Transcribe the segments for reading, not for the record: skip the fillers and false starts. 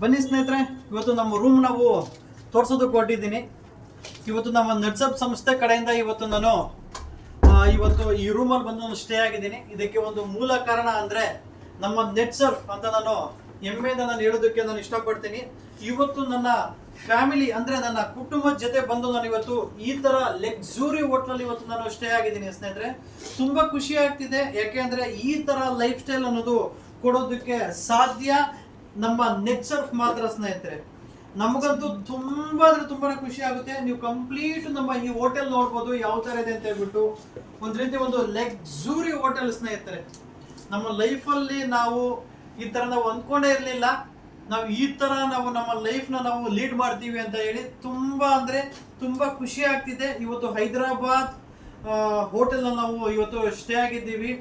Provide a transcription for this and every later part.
ಬನ್ನಿ ಸ್ನೇಹಿತರೆ, ಇವತ್ತು ನಮ್ಮ ರೂಮ್ ನಾವು ತೋರಿಸೋದಕ್ಕೆ ಹೊರಟಿದ್ದೀನಿ. ಇವತ್ತು ನಮ್ಮ ನಟ್ಸಪ್ ಸಂಸ್ಥೆ ಕಡೆಯಿಂದ ಇವತ್ತು ನಾನು ಇವತ್ತು ಈ ರೂಮಲ್ಲಿ ಬಂದು ನಾನು ಸ್ಟೇ ಆಗಿದ್ದೀನಿ. ಇದಕ್ಕೆ ಒಂದು ಮೂಲ ಕಾರಣ ಅಂದರೆ ನಮ್ಮ ನೆಟ್ಸರ್ಫ್ ಅಂತ ನಾನು ಹೆಮ್ಮೆಯಿಂದ ನಾನು ಹೇಳೋದಕ್ಕೆ ನಾನು ಇಷ್ಟಪಡ್ತೀನಿ. ಇವತ್ತು ನನ್ನ ಫ್ಯಾಮಿಲಿ ಅಂದರೆ ನನ್ನ ಕುಟುಂಬದ ಜೊತೆ ಬಂದು ನಾನು ಇವತ್ತು ಈ ಥರ ಲಕ್ಸುರಿ ಹೋಟ್ಲಲ್ಲಿ ಇವತ್ತು ನಾನು ಸ್ಟೇ ಆಗಿದ್ದೀನಿ ಸ್ನೇಹಿತರೆ. ತುಂಬ ಖುಷಿ ಆಗ್ತಿದೆ, ಯಾಕೆ ಅಂದರೆ ಈ ಥರ ಲೈಫ್ ಸ್ಟೈಲ್ ಅನ್ನೋದು ಕೊಡೋದಕ್ಕೆ ಸಾಧ್ಯ ನಮ್ಮ ನೆಟ್ಸರ್ಫ್ ಮಾತ್ರ ಸ್ನೇಹಿತರೆ. ನಮಗಂತೂ ತುಂಬ ಅಂದರೆ ತುಂಬಾ ಖುಷಿ ಆಗುತ್ತೆ. ನೀವು ಕಂಪ್ಲೀಟ್ ನಮ್ಮ ಈ ಹೋಟೆಲ್ ನೋಡ್ಬೋದು ಯಾವ ಥರ ಇದೆ ಅಂತ ಹೇಳ್ಬಿಟ್ಟು. ಒಂದು ರೀತಿ ಒಂದು ಲಕ್ಸುರಿ ಹೋಟೆಲ್ ಸ್ನೇಹಿತರೆ. ನಮ್ಮ ಲೈಫಲ್ಲಿ ನಾವು ಈ ಥರ ನಾವು ಅಂದ್ಕೊಂಡೇ ಇರಲಿಲ್ಲ, ನಾವು ಈ ಥರ ನಾವು ನಮ್ಮ ಲೈಫ್ನ ನಾವು ಲೀಡ್ ಮಾಡ್ತೀವಿ ಅಂತ ಹೇಳಿ ತುಂಬ ಅಂದರೆ ತುಂಬ ಖುಷಿ ಆಗ್ತಿದೆ. ಇವತ್ತು ಹೈದರಾಬಾದ್ ಹೋಟೆಲ್ನಲ್ಲಿ ನಾವು ಇವತ್ತು ಸ್ಟೇ ಆಗಿದ್ದೀವಿ.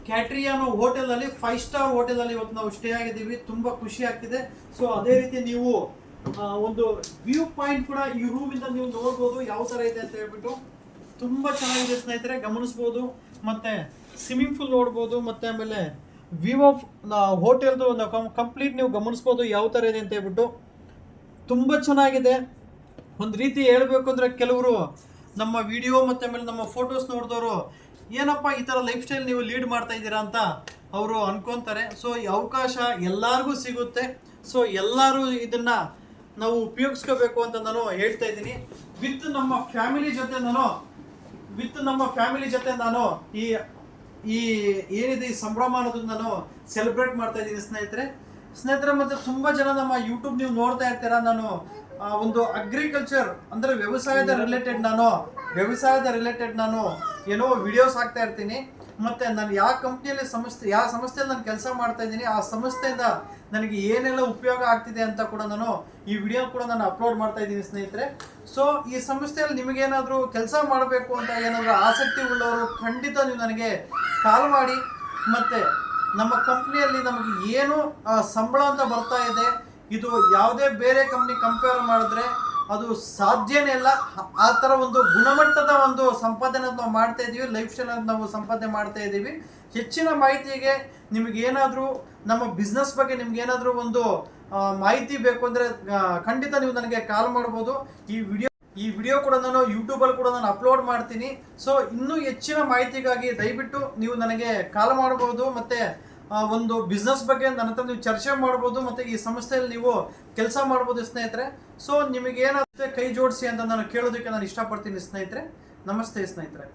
ಕ್ಯಾಟ್ರಿಯಾನೋ ಹೋಟೆಲಲ್ಲಿ 5 ಸ್ಟಾರ್ ಹೋಟೆಲಲ್ಲಿ ಇವತ್ತು ನಾವು ಸ್ಟೇ ಆಗಿದ್ದೀವಿ. ತುಂಬ ಖುಷಿ ಆಗ್ತಿದೆ. ಸೊ ಅದೇ ರೀತಿ ನೀವು ಒಂದು ವ್ಯೂ ಪಾಯಿಂಟ್ ಕೂಡ ಈ ರೂಮಿಂದ ನೀವು ನೋಡ್ಬೋದು ಯಾವ ಥರ ಇದೆ ಅಂತ ಹೇಳ್ಬಿಟ್ಟು. ತುಂಬ ಚೆನ್ನಾಗಿದೆ ಸ್ನೇಹಿತರೆ, ಗಮನಿಸ್ಬೋದು. ಮತ್ತು ಸ್ವಿಮ್ಮಿಂಗ್ ಪೂಲ್ ನೋಡ್ಬೋದು. ಮತ್ತು ಆಮೇಲೆ ವ್ಯೂ ಆಫ್ ಹೋಟೆಲ್ದು ನಾವು ಕಂಪ್ಲೀಟ್ ನೀವು ಗಮನಿಸ್ಬೋದು ಯಾವ ಥರ ಇದೆ ಅಂತ ಹೇಳ್ಬಿಟ್ಟು. ತುಂಬ ಚೆನ್ನಾಗಿದೆ. ಒಂದು ರೀತಿ ಹೇಳಬೇಕು ಅಂದರೆ ಕೆಲವರು ನಮ್ಮ ವಿಡಿಯೋ ಮತ್ತು ಆಮೇಲೆ ನಮ್ಮ ಫೋಟೋಸ್ ನೋಡಿದವರು ಏನಪ್ಪ ಈ ಥರ ಲೈಫ್ ಸ್ಟೈಲ್ ನೀವು ಲೀಡ್ ಮಾಡ್ತಾ ಇದ್ದೀರಾ ಅಂತ ಅವರು ಅನ್ಕೊತಾರೆ. ಸೊ ಈ ಅವಕಾಶ ಎಲ್ಲರಿಗೂ ಸಿಗುತ್ತೆ. ಸೊ ಎಲ್ಲರೂ ಇದನ್ನು ನಾವು ಉಪಯೋಗಿಸ್ಕೋಬೇಕು ಅಂತ ನಾನು ಹೇಳ್ತಾ ಇದ್ದೀನಿ. ವಿತ್ ನಮ್ಮ ಫ್ಯಾಮಿಲಿ ಜೊತೆ ನಾನು ಈ ಏನಿದೆ ಈ ಸಂಭ್ರಮ ಅನ್ನೋದನ್ನ ನಾನು ಸೆಲೆಬ್ರೇಟ್ ಮಾಡ್ತಾ ಇದ್ದೀನಿ ಸ್ನೇಹಿತರೆ. ಮತ್ತು ತುಂಬ ಜನ ನಮ್ಮ ಯೂಟ್ಯೂಬ್ ನೀವು ನೋಡ್ತಾ ಇರ್ತೀರಾ. ನಾನು ಒಂದು ಅಗ್ರಿಕಲ್ಚರ್ ಅಂದರೆ ವ್ಯವಸಾಯದ ರಿಲೇಟೆಡ್ ನಾನು ಏನೋ ವಿಡಿಯೋಸ್ ಹಾಕ್ತಾ ಇರ್ತೀನಿ. ಮತ್ತು ನಾನು ಯಾವ ಸಂಸ್ಥೆಯಲ್ಲಿ ನಾನು ಕೆಲಸ ಮಾಡ್ತಾ ಇದ್ದೀನಿ, ಆ ಸಂಸ್ಥೆಯಿಂದ ನನಗೆ ಏನೆಲ್ಲ ಉಪಯೋಗ ಆಗ್ತಿದೆ ಅಂತ ಕೂಡ ನಾನು ಈ ವಿಡಿಯೋ ಕೂಡ ನಾನು ಅಪ್ಲೋಡ್ ಮಾಡ್ತಾ ಇದ್ದೀನಿ ಸ್ನೇಹಿತರೆ. ಸೊ ಈ ಸಂಸ್ಥೆಯಲ್ಲಿ ನಿಮಗೇನಾದರೂ ಕೆಲಸ ಮಾಡಬೇಕು ಅಂತ ಏನಾದರೂ ಆಸಕ್ತಿ ಉಳ್ಳವರು ಖಂಡಿತ ನೀವು ನನಗೆ ಕಾಲ್ ಮಾಡಿ. ಮತ್ತು ನಮ್ಮ ಕಂಪ್ನಿಯಲ್ಲಿ ನಮಗೆ ಏನು ಸಂಬಳ ಅಂತ ಬರ್ತಾ ಇದೆ, ಇದು ಯಾವುದೇ ಬೇರೆ ಕಂಪ್ನಿ ಕಂಪೇರ್ ಮಾಡಿದ್ರೆ ಅದು ಸಾಧ್ಯನೇ ಇಲ್ಲ. ಆ ಥರ ಒಂದು ಗುಣಮಟ್ಟದ ಒಂದು ಸಂಪಾದನೆ ನಾವು ಮಾಡ್ತಾ ಇದ್ದೀವಿ, ಲೈಫ್ ಸ್ಟೈಲ್ ಅಂತ ನಾವು ಸಂಪಾದನೆ ಮಾಡ್ತಾ ಇದ್ದೀವಿ. ಹೆಚ್ಚಿನ ಮಾಹಿತಿಗೆ ನಿಮಗೇನಾದರೂ ನಮ್ಮ ಬಿಸ್ನೆಸ್ ಬಗ್ಗೆ ನಿಮ್ಗೇನಾದರೂ ಒಂದು ಮಾಹಿತಿ ಬೇಕು ಅಂದರೆ ಖಂಡಿತ ನೀವು ನನಗೆ ಕಾಲ್ ಮಾಡ್ಬೋದು. ಈ ವಿಡಿಯೋ ಕೂಡ ನಾನು ಯೂಟ್ಯೂಬಲ್ಲಿ ಕೂಡ ನಾನು ಅಪ್ಲೋಡ್ ಮಾಡ್ತೀನಿ. ಸೊ ಇನ್ನೂ ಹೆಚ್ಚಿನ ಮಾಹಿತಿಗಾಗಿ ದಯವಿಟ್ಟು ನೀವು ನನಗೆ ಕಾಲ್ ಮಾಡ್ಬೋದು. ಮತ್ತು ಒಂದು ಬಿಸ್ನೆಸ್ ಬಗ್ಗೆ ನನ್ನ ಹತ್ರ ನೀವು ಚರ್ಚೆ ಮಾಡ್ಬೋದು. ಮತ್ತು ಈ ಸಂಸ್ಥೆಯಲ್ಲಿ ನೀವು ಕೆಲಸ ಮಾಡ್ಬೋದು ಸ್ನೇಹಿತರೆ. ಸೊ ನಿಮಗೇನಾಗುತ್ತೆ ಕೈ ಜೋಡಿಸಿ ಅಂತ ನಾನು ಕೇಳೋದಕ್ಕೆ ನಾನು ಇಷ್ಟಪಡ್ತೀನಿ ಸ್ನೇಹಿತರೆ. ನಮಸ್ತೆ ಸ್ನೇಹಿತರೆ.